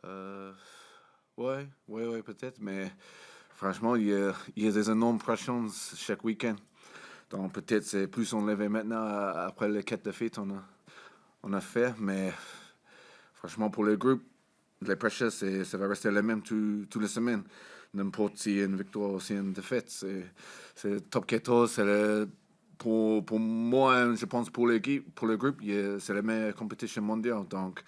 Euh, ouais, peut-être, mais franchement, il y a des énormes pressions chaque week-end. Donc peut-être c'est plus on levait maintenant après les 4 défaites on a fait, mais franchement pour le groupe, les pressures ça va rester les mêmes toutes les semaines. N'importe si une victoire ou si une défaite, c'est top 14, pour moi, je pense pour l'équipe, pour le groupe, c'est la meilleure compétition mondiale. Donc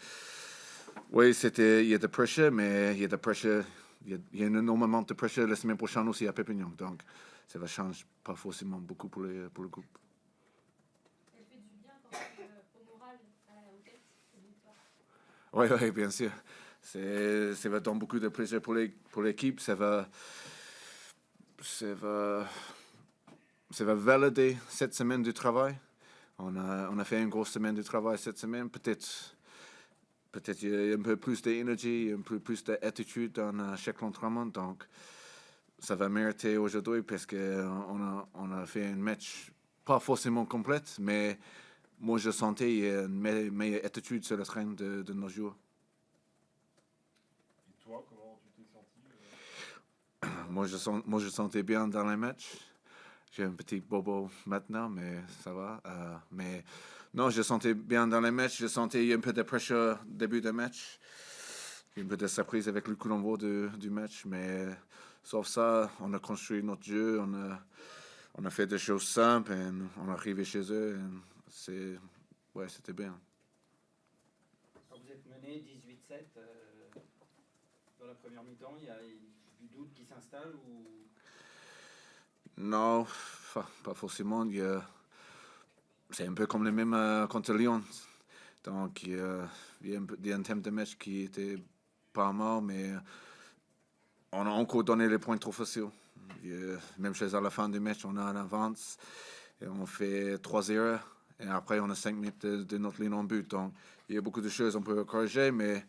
oui, il y a de pressure, mais il y a de pressure, il y a énormément de pressure la semaine prochaine aussi à Pépignon. Donc ça va changer pas forcément beaucoup pour le groupe. Elle fait du bien quand même au moral, aux têtes, cette victoire. Oui, bien sûr. Ça va donner beaucoup de plaisir pour l'équipe. Ça va, ça va valider cette semaine du travail. On a fait une grosse semaine de travail cette semaine. Peut-être il y a un peu plus d'énergie, un peu plus d'attitude dans chaque entraînement. Donc, ça va mériter aujourd'hui parce qu'on a fait un match pas forcément complète, mais moi je sentais une meilleure attitude sur le train de nos joueurs. Et toi, comment tu t'es senti pendant Moi ce je, match? sens, moi, je sentais bien dans les matchs. J'ai un petit bobo maintenant, mais ça va. Mais non, je sentais bien dans les matchs. Je sentais un peu de pression au début du match. Un peu de surprise avec le coup d'envoi du match. Mais sauf ça, on a construit notre jeu. On a fait des choses simples et on est arrivé chez eux. Ouais, c'était bien. Quand vous êtes mené 18-7 dans la première mi-temps, il y a du doute qui s'installe ou Non, pas forcément. C'est un peu comme le même contre Lyon. Donc, il y a un thème de match qui était pas mal, mais on a encore donné les points trop faciles. Même chose à la fin du match, on a un avance et on fait 3 erreurs. Et après, on a 5 minutes de notre ligne en but. Donc, il y a beaucoup de choses qu'on peut corriger, mais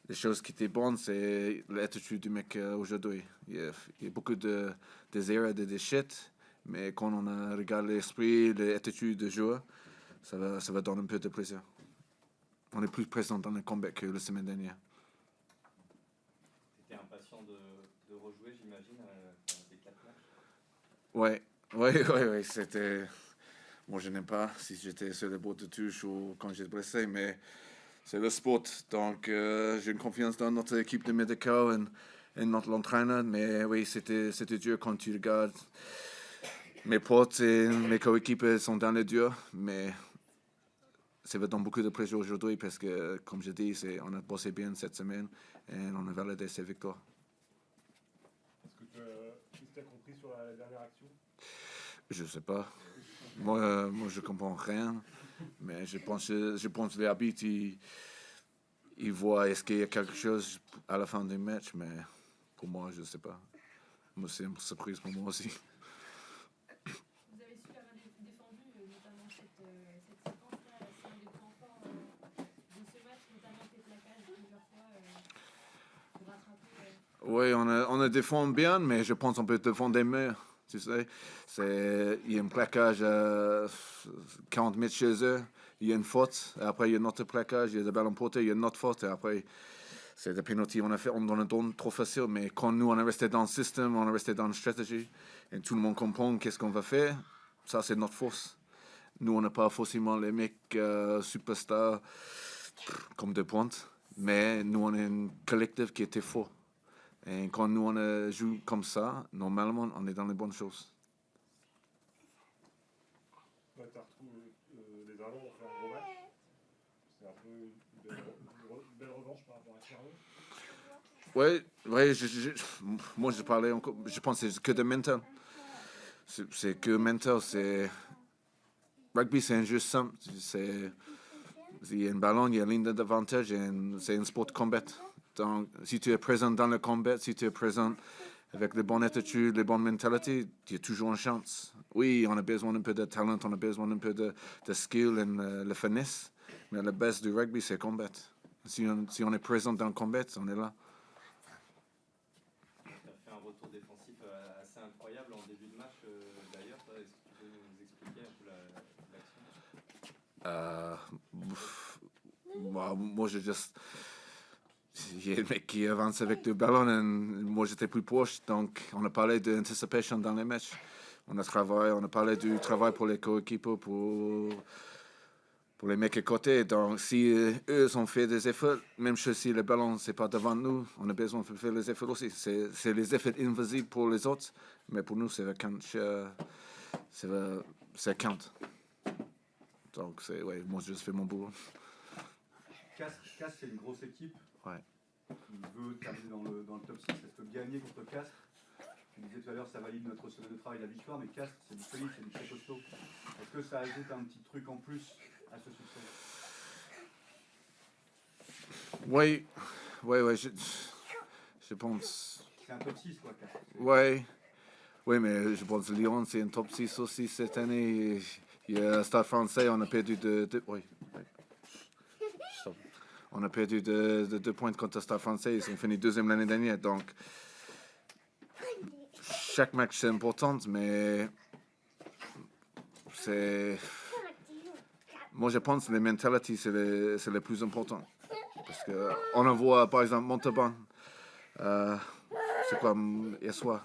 les choses qui étaient bonnes, c'est l'attitude du mec aujourd'hui. Il y a beaucoup des erreurs, des déchets, mais quand on a regardé l'esprit, l'attitude du joueur, ça va donner un peu de plaisir. On est plus présent dans le combat que la semaine dernière. tu étais impatient de rejouer, j'imagine, les 4 matchs? Ouais, ouais, c'était. Moi, je n'aime pas si j'étais sur le bord de touche ou quand j'étais blessé, mais c'est le sport. Donc, j'ai une confiance dans notre équipe de médicaux et notre entraîneur. Mais oui, c'était dur quand tu regardes. Mes potes et mes coéquipiers sont dans le dur, mais ça va donner beaucoup de plaisir aujourd'hui parce que, comme je dis, on a bossé bien cette semaine et on a validé ces victoires. Qu'est-ce que tu as compris sur la dernière action? Je sais pas. Moi, je comprends rien, mais je pense que l'arbitre, il voit est-ce qu'il y a quelque chose à la fin du match, mais pour moi, je sais pas. Moi, c'est une surprise pour moi aussi. Vous avez super bien défendu, notamment cette séquence-là. C'est un des points forts de ce match, notamment tes plaquages plusieurs fois pour rattraper. Oui, on a défendu bien, mais je pense qu'on peut défendre mieux. Tu sais, il y a un plaquage à 40 mètres chez eux, il y a une faute, et après il y a un autre plaquage, il y a des ballons portés, il y a une autre faute, et après c'est des pénalties on a fait, on en donne trop facile, mais quand nous on est resté dans le système, on est resté dans la stratégie, et tout le monde comprend qu'est-ce qu'on va faire, ça c'est notre force. Nous on n'a pas forcément les mecs superstars comme des pointes, mais nous on est un collectif qui était fort. Et quand nous on joue comme ça, normalement on est dans les bonnes choses. Ouais, tu retrouvé les Dragons ont fait un gros match. C'est un peu une belle revanche par rapport à Cherbourg. Ouais, moi je parlais encore, je pense que c'est que de mental. C'est que mental, rugby c'est un jeu simple. Il y a un ballon, il y a une ligne d'avantage, c'est un sport de combat. Donc si tu es présent dans le combat, si tu es présent avec les bonnes attitudes, les bonnes mentalités, tu as toujours une chance. Oui, on a besoin d'un peu de talent, on a besoin un peu de skill et la finesse, mais la base du rugby c'est combat. Si on est présent dans le combat, on est là. Tu as fait un retour défensif assez incroyable en début de match d'ailleurs. Est-ce que tu peux nous expliquer un peu l'action? Euh, moi, il y a un mec qui avance avec le ballon et moi j'étais plus proche. Donc on a parlé d'anticipation dans les matchs. On a parlé du travail pour les coéquipiers, pour les mecs à côté. Donc si eux ont fait des efforts, même si le ballon c'est pas devant nous, on a besoin de faire les efforts aussi. C'est les efforts invisibles pour les autres, mais pour nous c'est le catch, c'est count. Donc ouais, moi je fais mon boulot. Castres, c'est une grosse équipe. Ouais. Qui veut terminer dans le top 6. Est-ce que gagner contre Castres, tu disais tout à l'heure, ça valide notre semaine de travail, la victoire, mais Castres, c'est du solide, c'est du très costaud. Est-ce que ça ajoute un petit truc en plus à ce succès? Oui, je pense. C'est un top 6, quoi, Castres. Oui, mais je pense que Lyon, c'est un top 6 aussi cette année. Il y a Stade Français, on a perdu oui. Stop. On a perdu de 2 points contre Stade Français. Ils ont fini deuxième l'année dernière. Donc, chaque match, c'est important, mais moi, je pense que la mentalité, c'est le plus important. Parce qu'on en voit, par exemple, Montauban. C'est quoi, hier soir.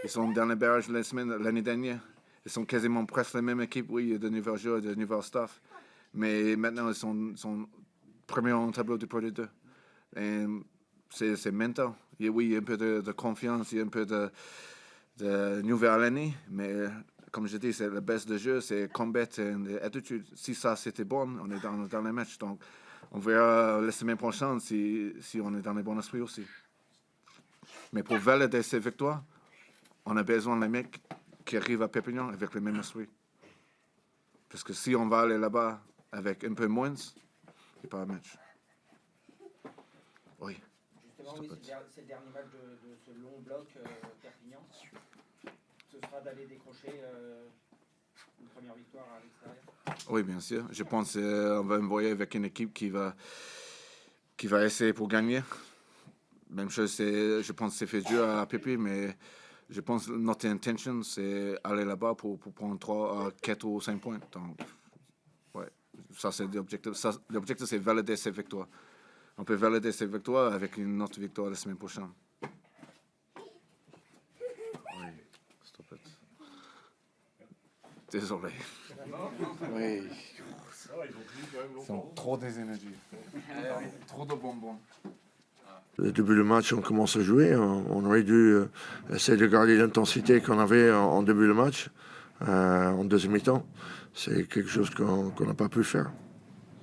Ils sont dans les barrages l'année dernière. Ils sont quasiment presque la même équipe. Oui, il y a de nouveaux joueurs, de nouveaux staff. Mais maintenant, ils sont premiers en tableau du Pro D2. Et c'est mental. Il y a un peu de confiance, il y a un peu de nouvelle année. Mais comme je dis, c'est le best de jeu, c'est combat et attitude. Si ça, c'était bon, on est dans les matchs. Donc, on verra la semaine prochaine si on est dans les bons esprits aussi. Mais pour valider ces victoires, on a besoin des mecs qui arrivent à Perpignan avec le même esprit. Parce que si on va aller là-bas avec un peu moins, c'est pas un match. Oui. Justement, oui, c'est le dernier match de ce long bloc Perpignan. Ce sera d'aller décrocher une première victoire à l'extérieur. Oui, bien sûr. Je pense qu'on va envoyer avec une équipe qui va essayer pour gagner. Même chose, je pense que c'est fait dur à Pépi, mais je pense que notre intention, c'est aller là-bas pour prendre 3, 4 ou 5 points. Donc, ouais, ça c'est l'objectif. L'objectif, c'est valider ces victoires. On peut valider ces victoires avec une autre victoire la semaine prochaine. Oui, stop it. Désolé. Oui. Ils ont trop des énergies. Trop de bonbons. Le début du match, on commence à jouer. On aurait dû essayer de garder l'intensité qu'on avait en début de match, en deuxième mi-temps. C'est quelque chose qu'on n'a pas pu faire.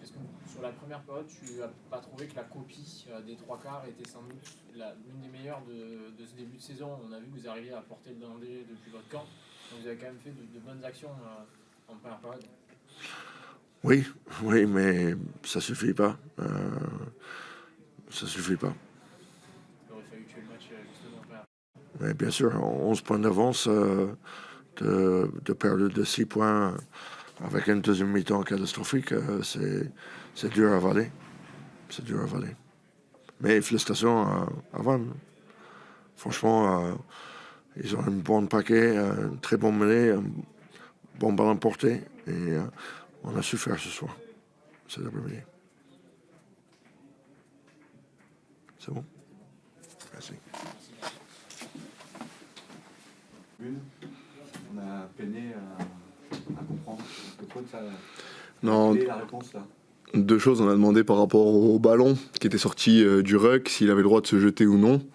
Est-ce que sur la première période, tu n'as pas trouvé que la copie des trois quarts était sans doute l'une des meilleures de ce début de saison? On a vu que vous arriviez à porter le danger depuis votre camp. Donc vous avez quand même fait de bonnes actions en première période. Oui, mais ça suffit pas. Ça suffit pas. Il aurait fallu tuer le match justement en première période. Mais bien sûr, 11 points d'avance, de perdre de 6 points avec une deuxième mi-temps catastrophique, c'est dur à avaler. C'est dur à avaler. Mais félicitations à Van. Franchement, ils ont un bon paquet, un très bon mêlée, un bon ballon porté. Et on a su faire ce soir. C'est l'après-midi. C'est bon? Merci. On a peiné à comprendre. Non, la réponse là. deux choses. On a demandé par rapport au ballon qui était sorti du ruck, s'il avait le droit de se jeter ou non.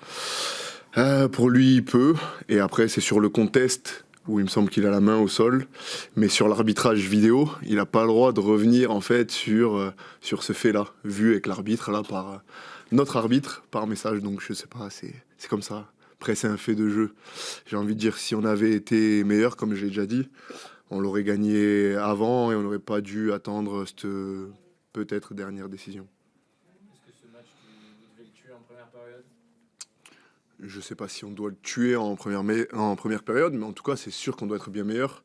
Pour lui, il peut. Et après, c'est sur le contest où il me semble qu'il a la main au sol. Mais sur l'arbitrage vidéo, il n'a pas le droit de revenir en fait sur ce fait-là, vu avec l'arbitre, là, par notre arbitre, par message. Donc je sais pas, c'est comme ça. Après, c'est un fait de jeu. J'ai envie de dire, si on avait été meilleur, comme je l'ai déjà dit, on l'aurait gagné avant et on n'aurait pas dû attendre cette peut-être dernière décision. Est-ce que ce match, vous devez le tuer en première période? Je ne sais pas si on doit le tuer en première période, mais en tout cas, c'est sûr qu'on doit être bien meilleur.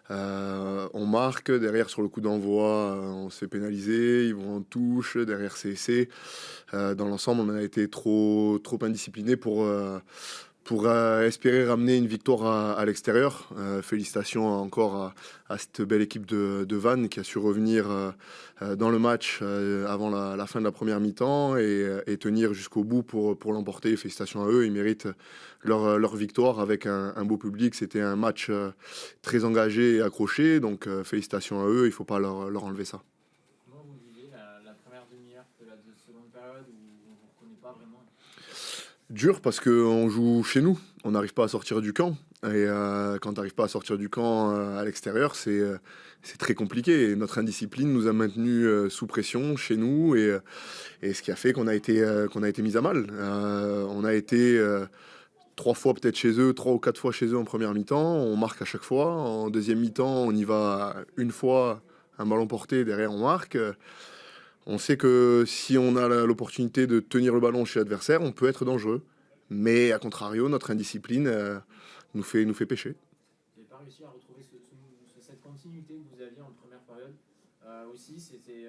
On marque, derrière, sur le coup d'envoi, on se fait pénaliser, ils vont en touche, derrière c'est essai. Dans l'ensemble, on a été trop indiscipliné pour pour espérer ramener une victoire à l'extérieur. Félicitations encore à cette belle équipe de Vannes qui a su revenir dans le match avant la fin de la première mi-temps et tenir jusqu'au bout pour l'emporter. Félicitations à eux, ils méritent leur victoire avec un beau public. C'était un match très engagé et accroché, donc félicitations à eux, il ne faut pas leur enlever ça. Comment vous vivez la première demi-heure de la seconde période où on ne vous reconnaît pas vraiment? Dur parce qu'on joue chez nous, on n'arrive pas à sortir du camp. Et quand tu n'arrives pas à sortir du camp à l'extérieur, c'est très compliqué. Et notre indiscipline nous a maintenus sous pression chez nous et ce qui a fait qu'on a été mis à mal. On a été 3 fois peut-être chez eux, 3 ou 4 fois chez eux en première mi-temps. On marque à chaque fois. En deuxième mi-temps, on y va une fois, un ballon porté, derrière on marque. On sait que si on a l'opportunité de tenir le ballon chez l'adversaire, on peut être dangereux. Mais à contrario, notre indiscipline nous fait pécher. Vous n'avez pas réussi à retrouver cette continuité que vous aviez en première période aussi, c'était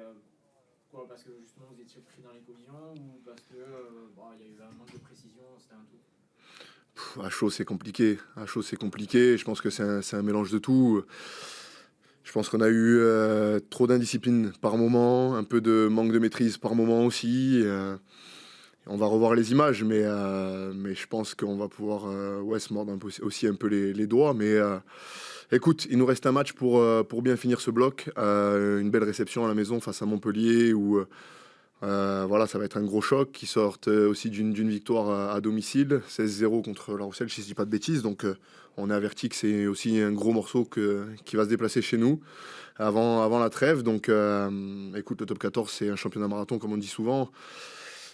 quoi? Parce que justement vous étiez pris dans les collisions ou parce que il y a eu un manque de précision, c'était un tout? À chaud, c'est compliqué. Je pense que c'est un mélange de tout. Je pense qu'on a eu trop d'indiscipline par moment, un peu de manque de maîtrise par moment aussi. On va revoir les images, mais je pense qu'on va pouvoir se mordre aussi un peu les doigts. Mais écoute, il nous reste un match pour bien finir ce bloc. Une belle réception à la maison face à Montpellier où voilà, ça va être un gros choc qui sortent aussi d'une victoire à domicile, 16-0 contre La Rochelle, si je ne dis pas de bêtises. Donc on est averti que c'est aussi un gros morceau qui va se déplacer chez nous avant la trêve. Donc écoute, le top 14, c'est un championnat marathon, comme on dit souvent.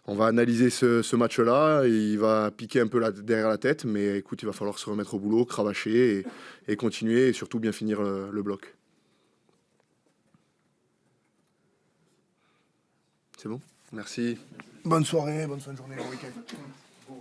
On va analyser ce match-là, il va piquer un peu derrière la tête, mais écoute, il va falloir se remettre au boulot, cravacher et continuer et surtout bien finir le bloc. C'est bon? Merci. Bonne soirée, bonne fin de journée, bon week-end.